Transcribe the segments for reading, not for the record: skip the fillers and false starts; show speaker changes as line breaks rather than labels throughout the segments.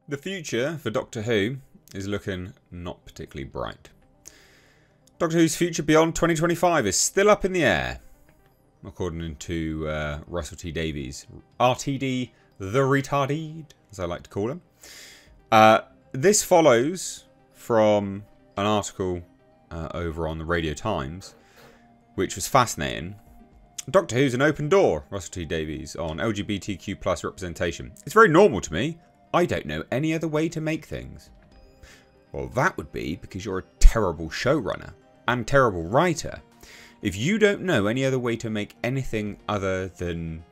The future for Doctor Who is looking not particularly bright. Doctor Who's future beyond 2025 is still up in the air, according to Russell T Davies, RTD the retarded, as I like to call him. This follows from an article over on the Radio Times, which was fascinating. Doctor Who's an open door, Russell T Davies, on LGBTQ plus representation. It's very normal to me. I don't know any other way to make things. Well, that would be because you're a terrible showrunner and terrible writer. If you don't know any other way to make anything other than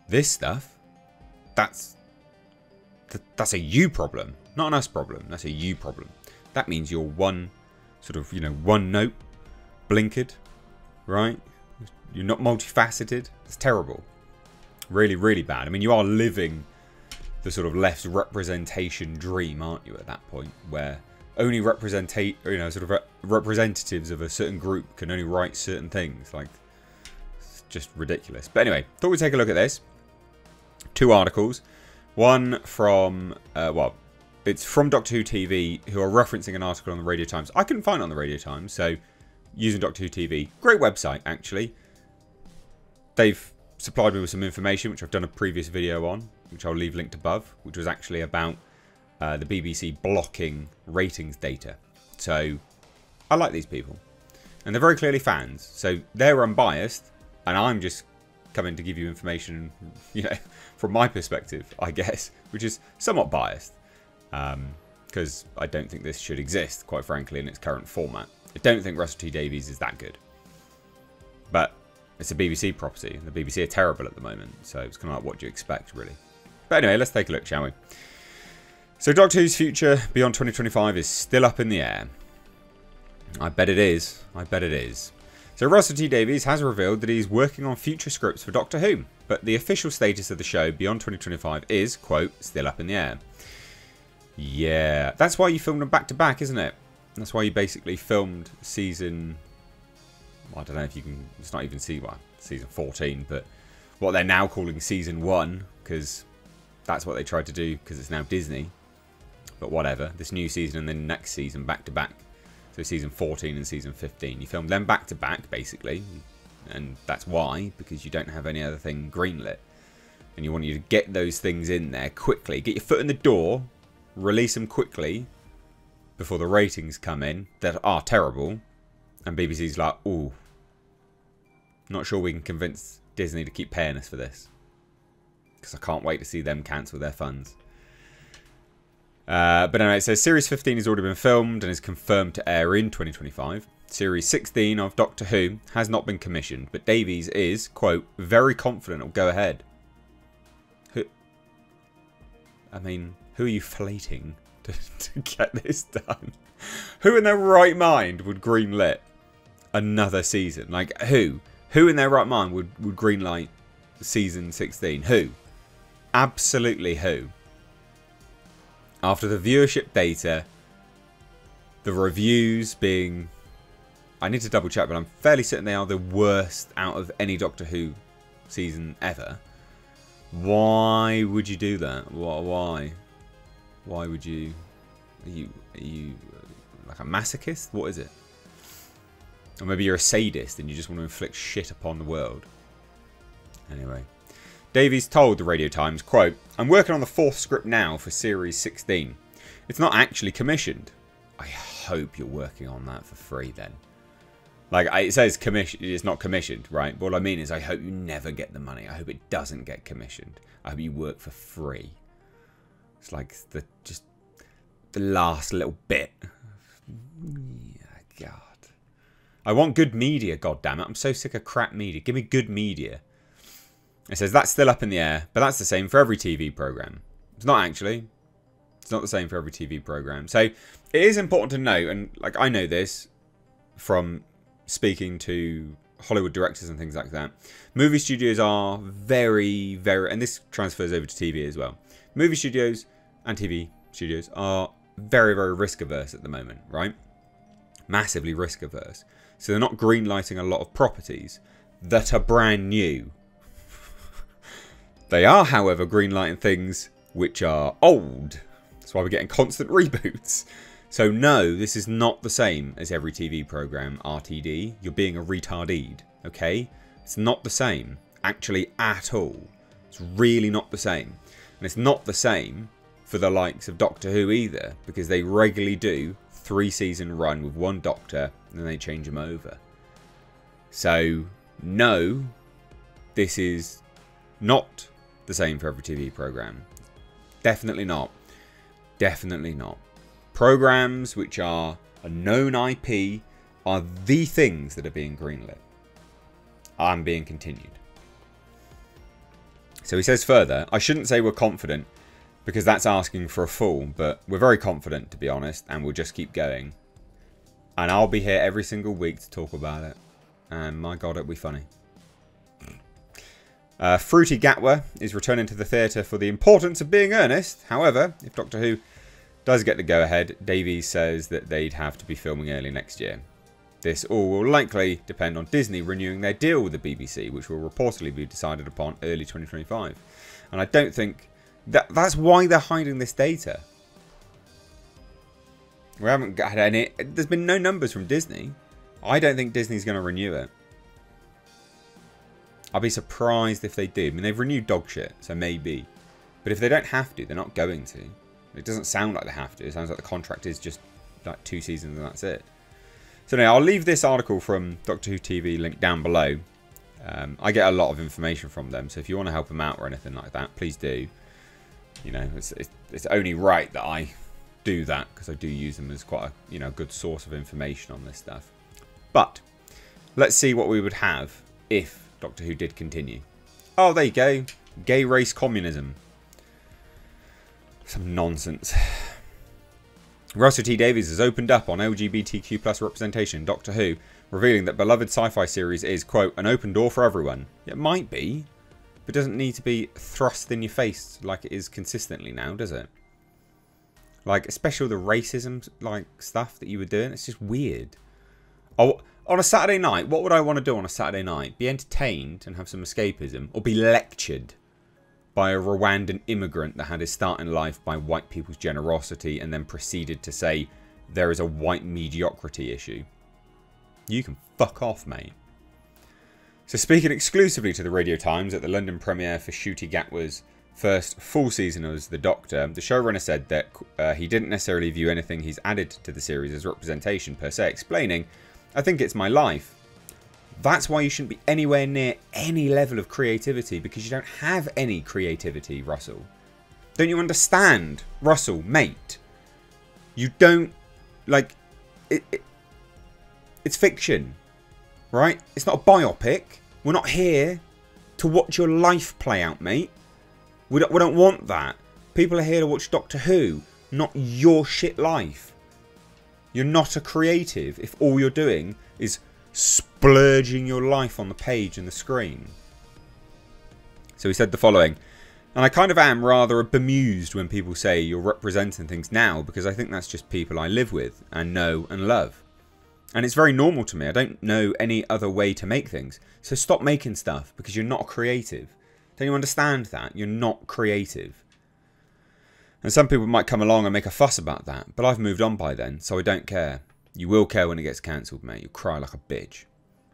this stuff, that's a you problem, not an us problem. That's a you problem. That means you're one sort of, one note, blinkered, right? You're not multifaceted. It's terrible. Really, really bad. I mean, you are living the sort of left's representation dream, aren't you, at that point, where only representatives of a certain group can only write certain things. Like, it's just ridiculous. But anyway, thought we'd take a look at this. Two articles. One from, it's from Doctor Who TV, who are referencing an article on the Radio Times. I couldn't find it on the Radio Times, so using Doctor Who TV. Great website, actually. They've supplied me with some information, which I've done a previous video on, which I'll leave linked above, which was actually about the BBC blocking ratings data. So I like these people, and they're very clearly fans. So they're unbiased, and I'm just coming to give you information, from my perspective, I guess, which is somewhat biased, because I don't think this should exist, quite frankly, in its current format. I don't think Russell T Davies is that good, but it's a BBC property, and the BBC are terrible at the moment, so it's kind of like what do you expect, really. But anyway, let's take a look, shall we? So Doctor Who's future beyond 2025 is still up in the air. I bet it is. I bet it is. So Russell T Davies has revealed that he's working on future scripts for Doctor Who, but the official status of the show beyond 2025 is, quote, still up in the air. Yeah, that's why you filmed them back to back, isn't it? That's why you basically filmed season, I don't know if you can, it's not even season 14, but what they're now calling season 1, because that's what they tried to do, because it's now Disney. But whatever, this new season and then next season back to back. So season 14 and season 15. You filmed them back to back, basically. And that's why, because you don't have any other thing greenlit. And you want you to get those things in there quickly. Get your foot in the door, release them quickly, before the ratings come in that are terrible. And BBC's like, ooh, not sure we can convince Disney to keep paying us for this, because I can't wait to see them cancel their funds. But anyway, it says Series 15 has already been filmed and is confirmed to air in 2025. Series 16 of Doctor Who has not been commissioned, but Davies is, quote, very confident it'll go ahead. Who are you flating to get this done? Who in their right mind would greenlit another season? Like, who? Who in their right mind would greenlight season 16? Who? Absolutely who? After the viewership data, the reviews being, I need to double check, but I'm fairly certain they are the worst out of any Doctor Who season ever. Why would you do that? Why? Why would you? Are you like a masochist? What is it? Or maybe you're a sadist and you just want to inflict shit upon the world. Anyway. Davies told the Radio Times, quote, I'm working on the 4th script now for Series 16. It's not actually commissioned. I hope you're working on that for free then. Like, it says it's not commissioned, right? But what I mean is I hope you never get the money. I hope it doesn't get commissioned. I hope you work for free. It's like just the last little bit. Yeah, God. I want good media, goddammit. I'm so sick of crap media. Give me good media. It says that's still up in the air, but that's the same for every TV program. It's not actually. It's not the same for every TV program. So it is important to note, and like I know this from speaking to Hollywood directors and things like that. Movie studios are very, very, and this transfers over to TV as well. Movie studios and TV studios are very, very risk averse at the moment, right? Massively risk averse. So they're not greenlighting a lot of properties that are brand new. They are, however, greenlighting things which are old. That's why we're getting constant reboots. So no, this is not the same as every TV program, RTD. You're being a retarded, okay? It's not the same, actually, at all. It's really not the same. And it's not the same for the likes of Doctor Who either, because they regularly do 3-season run with one Doctor, and then they change them over. So, no, this is not the same for every TV program. Definitely not. Definitely not. Programs which are a known IP are the things that are being greenlit and being continued. So he says further, I shouldn't say we're confident because that's asking for a fool, but we're very confident, to be honest, and we'll just keep going. And I'll be here every single week to talk about it. And my God, it'll be funny. Fruity Gatwa is returning to the theatre for the importance of being earnest. However, if Doctor Who does get the go-ahead, Davies says that they'd have to be filming early next year. This all will likely depend on Disney renewing their deal with the BBC, which will reportedly be decided upon early 2025. And I don't think that's why they're hiding this data. We haven't got any. There's been no numbers from Disney. I don't think Disney's going to renew it. I'll be surprised if they do. I mean, they've renewed dog shit, so maybe. But if they don't have to, they're not going to. It doesn't sound like they have to. It sounds like the contract is just like 2 seasons and that's it. So now I'll leave this article from Doctor Who TV linked down below. I get a lot of information from them, so if you want to help them out or anything like that, please do. You know, it's only right that I do that because I do use them as quite a good source of information on this stuff. But let's see what we would have if Doctor Who did continue. Oh, there you go. Gay race communism. Some nonsense. Russell T Davies has opened up on LGBTQ plus representation in Doctor Who, revealing that beloved sci-fi series is, quote, an open door for everyone. It might be, but it doesn't need to be thrust in your face like it is consistently now, does it? Like, especially the racism like stuff that you were doing, it's just weird. Oh, on a Saturday night, what would I want to do on a Saturday night? Be entertained and have some escapism, or be lectured by a Rwandan immigrant that had his start in life by white people's generosity and then proceeded to say there is a white mediocrity issue? You can fuck off, mate. So speaking exclusively to the Radio Times at the London premiere for Ncuti Gatwa's first full season as the Doctor, the showrunner said that he didn't necessarily view anything he's added to the series as representation per se, explaining, I think it's my life. That's why you shouldn't be anywhere near any level of creativity, because you don't have any creativity, Russell. Don't you understand, Russell, mate? You don't, like, it's fiction, right? It's not a biopic. We're not here to watch your life play out, mate. We don't want that. People are here to watch Doctor Who, not your shit life. You're not a creative if all you're doing is splurging your life on the page and the screen. So he said the following, and I kind of am rather bemused when people say you're representing things now, because I think that's just people I live with and know and love. And it's very normal to me. I don't know any other way to make things. So stop making stuff because you're not creative. Don't you understand that? You're not creative. And some people might come along and make a fuss about that, but I've moved on by then, so I don't care. You will care when it gets cancelled, mate. You'll cry like a bitch.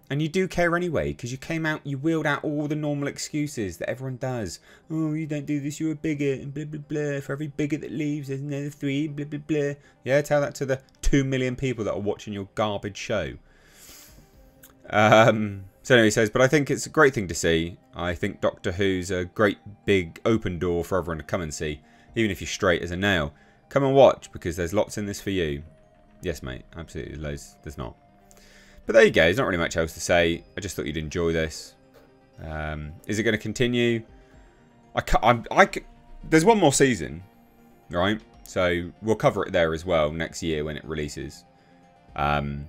And you do care anyway, because you came out, you wheeled out all the normal excuses that everyone does. Oh, you don't do this, you're a bigot, and blah, blah, blah. For every bigot that leaves, there's another 3, blah, blah, blah. Yeah, tell that to the 2 million people that are watching your garbage show. So anyway, he says, but I think it's a great thing to see. I think Doctor Who's a great big open door for everyone to come and see, even if you're straight as a nail. Come and watch, because there's lots in this for you. Yes, mate, absolutely, loads. There's not. But there you go. There's not really much else to say. I just thought you'd enjoy this. Is it going to continue? There's one more season, right? So we'll cover it there as well next year when it releases. But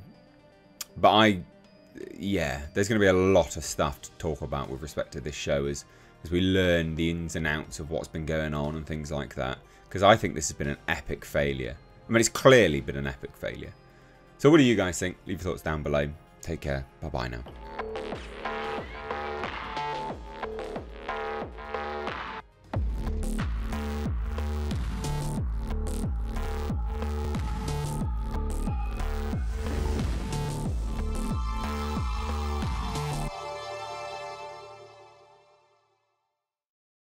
yeah, there's going to be a lot of stuff to talk about with respect to this show as we learn the ins and outs of what's been going on and things like that. Because I think this has been an epic failure. I mean, it's clearly been an epic failure. So what do you guys think? Leave your thoughts down below. Take care. Bye-bye now.